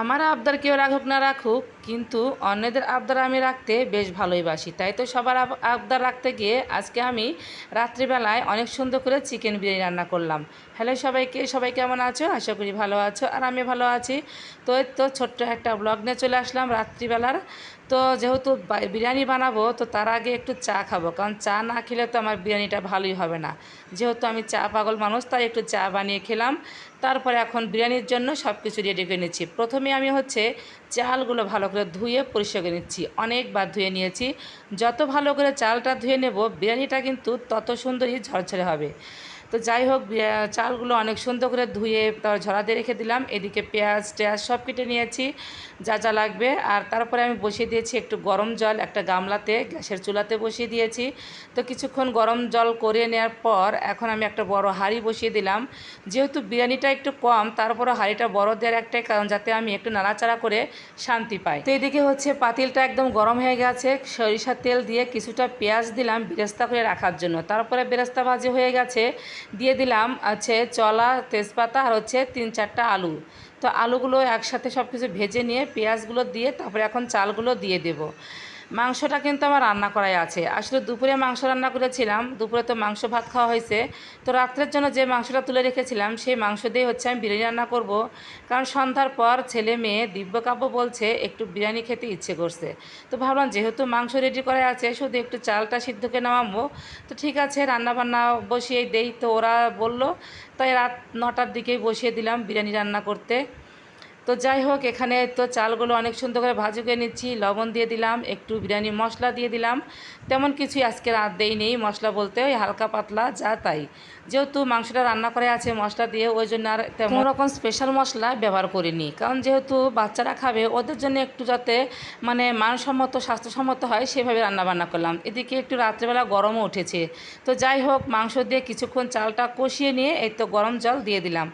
আমার আবদার কেউ রাখুক না রাখুক, কিন্তু অন্যদের আবদার আমি রাখতে বেশ ভালোই বাসি। তাই তো সবার আবদার রাখতে গিয়ে আজকে আমি রাত্রিবেলায় অনেক সুন্দর করে চিকেন বিরিয়ানি রান্না করলাম। হ্যালো সবাইকে, সবাই কেমন আছো? আশা করি ভালো আছো, আর আমি ভালো আছি। তো এই তো ছোট্ট একটা ব্লগ নিয়ে চলে আসলাম রাত্রিবেলার। তো যেহেতু বিরিয়ানি বানাবো, তো তার আগে একটু চা খাবো, কারণ চা না খেলে তো আমার বিরিয়ানিটা ভালোই হবে না। যেহেতু আমি চা পাগল মানুষ, তাই একটু চা বানিয়ে খেলাম। তারপরে এখন বিরিয়ানির জন্য সব কিছু রেডি করে নিচ্ছি। প্রথমে আমি চালগুলো ভালো করে ধুয়ে পরিষ্কার করে নিচ্ছি, অনেকবার ধুয়ে নিয়েছি। যত ভালো করে চালটা ধুয়ে নেব, বিরিয়ানিটা কিন্তু তত সুন্দরই ঝরঝরে হবে। তো যাই হোক, চালগুলো অনেক সুন্দর করে ধুয়ে তারপর ঝরা দিয়ে রেখে দিলাম। এদিকে পেঁয়াজ টেয়াজ সব কেটে নিয়েছি, যা যা লাগবে। আর তারপরে আমি বসিয়ে দিয়েছি একটু গরম জল, একটা গামলাতে গ্যাসের চুলাতে বসিয়ে দিয়েছি। তো কিছুক্ষণ গরম জল করে নেওয়ার পর এখন আমি একটা বড় হাঁড়ি বসিয়ে দিলাম। যেহেতু বিরিয়ানিটা একটু কম, তারপরও হাঁড়িটা বড় দেওয়ার একটাই কারণ, যাতে আমি একটু নাড়াচাড়া করে শান্তি পাই। তো এদিকে পাতিলটা একদম গরম হয়ে গেছে। সরিষার তেল দিয়ে কিছুটা পেঁয়াজ দিলাম বেরেস্তা করে রাখার জন্য। তারপরে বেরেস্তা ভাজি হয়ে গেছে, দিয়ে দিলাম চলা, তেজপাতা, আর 3-4টা আলু। তো আলুগুলো একসাথে সব কিছু ভেজে নিয়ে পেঁয়াজগুলো দিয়ে তারপরে এখন চালগুলো দিয়ে দেব। মাংসটা কিন্তু আমার রান্না করাই আছে। আসলে দুপুরে মাংস রান্না করেছিলাম, দুপুরে তো মাংস ভাত খাওয়া হয়েছে। তো রাত্রের জন্য যে মাংসটা তুলে রেখেছিলাম, সেই মাংস দিয়ে আমি বিরিয়ানি রান্না করব। কারণ সন্ধ্যার পর ছেলে মেয়ে দিব্যকাব্য বলছে একটু বিরিয়ানি খেতে ইচ্ছে করছে। তো ভাবলাম যেহেতু মাংস রেডি করা আছে, শুধু একটু চালটা সিদ্ধ করে নামাবো। তো ঠিক আছে, রান্নাবান্না বসিয়ে দেই। তো ওরা বলল, তাই রাত 9টার দিকেই বসিয়ে দিলাম বিরিয়ানি রান্না করতে। তো যাই হোক, এখানে তো চালগুলো অনেক সুন্দর করে ভাজি করে নিচ্ছি। লবণ দিয়ে দিলাম, একটু বিরিয়ানি মশলা দিয়ে দিলাম। তেমন কিছুই আজকে রাত দেইনি মশলা বলতে, ওই হালকা পাতলা যা তাই। যেহেতু মাংসটা রান্না করে আছে মশলা দিয়ে, ওই জন্য আর তেমন রকম স্পেশাল মশলা ব্যবহার করিনি। কারণ যেহেতু বাচ্চারা খাবে, ওদের জন্য একটু যাতে মানসম্মত স্বাস্থ্যসম্মত হয় সেভাবে রান্নাবান্না করলাম। এদিকে একটু রাত্রেবেলা গরমও উঠেছে। তো যাই হোক, মাংস দিয়ে কিছুক্ষণ চালটা কষিয়ে নিয়ে এই তো গরম জল দিয়ে দিলাম।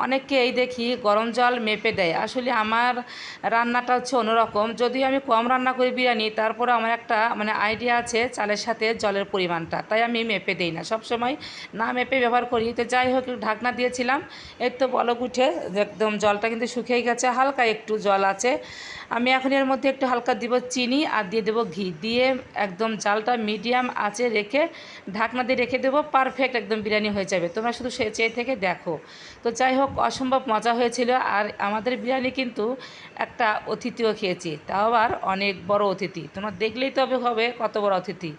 অনেককে এই দেখি গরম জল মেপে দেয়। আসলে আমার রান্নাটা অন্যরকম। যদিও আমি কম রান্না করি বিরিয়ানি, তারপরে আমার একটা আইডিয়া আছে চালের সাথে জলের পরিমাণটা, তাই আমি মেপে দিই না, সবসময় না মেপে ব্যবহার করি। তো যাই হোক, একটু ঢাকনা দিয়েছিলাম, এই তো বলক উঠে একদম জলটা কিন্তু শুকিয়ে গেছে, হালকা একটু জল আছে। আমি এখন এর মধ্যে একটু হালকা দিব চিনি, আর দিয়ে দেবো ঘি, দিয়ে একদম জালটা মিডিয়াম আঁচে রেখে ঢাকনা দিয়ে রেখে দেবো। পারফেক্ট একদম বিরিয়ানি হয়ে যাবে, তোমরা শুধু চেয়ে থেকে দেখো। তো যাই হোক, অসম্ভব মজা হয়েছিল। আর আমাদের বিরিয়ানি কিন্তু একটা অতিথিও খেয়েছি, তাও আবার অনেক বড় অতিথি। তোমরা দেখলেই তবে হবে কত বড় অতিথি।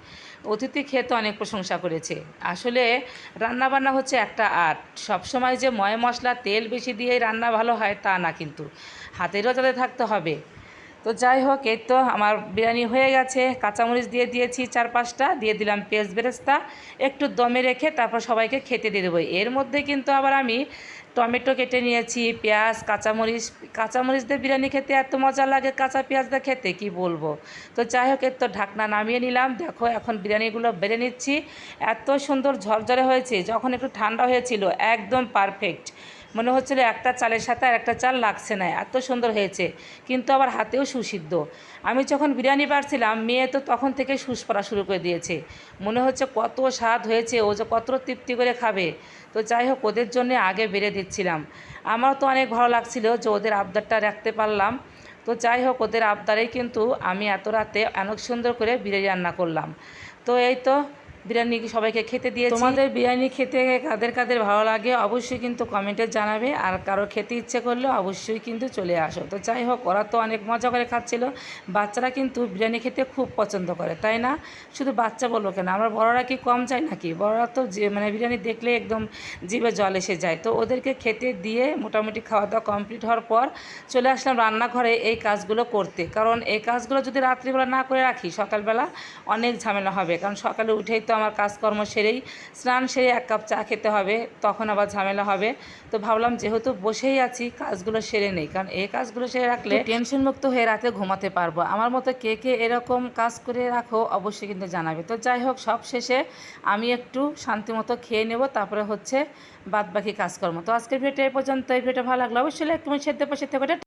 অতিথি খেয়ে তো অনেক প্রশংসা করেছে। আসলে রান্নাবান্না একটা আর্ট। সবসময় যে ময় মশলা তেল বেশি দিয়েই রান্না ভালো হয় তা না, কিন্তু হাতেরও যাতে থাকতে হবে। তো যাই হোক, এই তো আমার বিরিয়ানি হয়ে গেছে। কাঁচামরিচ দিয়ে দিয়েছি 4-5টা, দিয়ে দিলাম পেঁয়াজ বেরেস্তা, একটু দমে রেখে তারপর সবাইকে খেতে দিয়ে দেবো। এর মধ্যে কিন্তু আবার আমি টমেটো কেটে নিয়েছি, পেঁয়াজ, কাঁচামরিচ দিয়ে বিরিয়ানি খেতে এত মজা লাগে, কাঁচা পেঁয়াজ দিয়ে খেতে কি বলবো। তো যাই হোক, এর তো ঢাকনা নামিয়ে নিলাম। দেখো এখন বিরিয়ানিগুলো বেড়ে নিচ্ছি। এত সুন্দর ঝরঝরে হয়েছে, যখন একটু ঠান্ডা হয়েছিল একদম পারফেক্ট। মনে হচ্ছিল একটা চালের সাথে আর একটা চাল লাগছে না, এত সুন্দর হয়েছে। কিন্তু আবার হাতেও সুসিদ্ধ। আমি যখন বিরিয়ানি বাড়ছিলাম, মেয়ে তো তখন থেকে সুস পড়া শুরু করে দিয়েছে। মনে হচ্ছে কত স্বাদ হয়েছে, ও যে কত তৃপ্তি করে খাবে। তো যাই হোক, ওদের জন্য আগে বেড়ে দিচ্ছিলাম। আমার তো অনেক ভালো লাগছিল যে ওদের আবদারটা রাখতে পারলাম। তো যাই হোক, ওদের আবদারেই কিন্তু আমি এত রাতে অনেক সুন্দর করে বিরিয়ানি রান্না করলাম। তো এই তো বিরিয়ানি সবাইকে খেতে দিয়েছি। তোমাদের বিরিয়ানি খেতে কাদের কাদের ভালো লাগে অবশ্যই কিন্তু কমেন্টে জানাবে, আর কারো খেতে ইচ্ছে করলে অবশ্যই কিন্তু চলে আসো। তো যাই হোক, ওরা তো অনেক মজা করে খাচ্ছিল। বাচ্চারা কিন্তু বিরিয়ানি খেতে খুব পছন্দ করে, তাই না? শুধু বাচ্চা বলবো কেন, আমরা বড়রা কি কম চাই নাকি? বড়রা তো যে বিরিয়ানি দেখলে একদম জিভে জল এসে যায়। তো ওদেরকে খেতে দিয়ে মোটামুটি খাওয়া দাওয়া কমপ্লিট হওয়ার পর চলে আসলাম রান্নাঘরে এই কাজগুলো করতে। কারণ এই কাজগুলো যদি রাত্রিবেলা না করে রাখি, সকালবেলা অনেক ঝামেলা হবে। কারণ সকালে উঠেই তো আমার কাজকর্ম সেরেই, স্নান সেরে 1 কাপ চা খেতে হবে, তখন আবার ঝামেলা হবে। তো ভাবলাম যেহেতু বসেই আছি, কাজগুলো সেরে নেই, কারণ এই কাজগুলো সেরে রাখলে টেনশন মুক্ত হয়ে রাতে ঘুমাতে পারবো। আমার মতো কে কে এরকম কাজ করে রাখো অবশ্যই কিন্তু জানাবে। তো যাই হোক, সব শেষে আমি একটু শান্তিমতো খেয়ে নেব, তারপরে বাদ বাকি কাজকর্ম। তো আজকের ভিডিওটা এই পর্যন্ত। এই ভিডিওটা ভালো লাগলো অবশ্যই লাইক কমেন্ট শেয়ার দিয়ে পাশে থেকে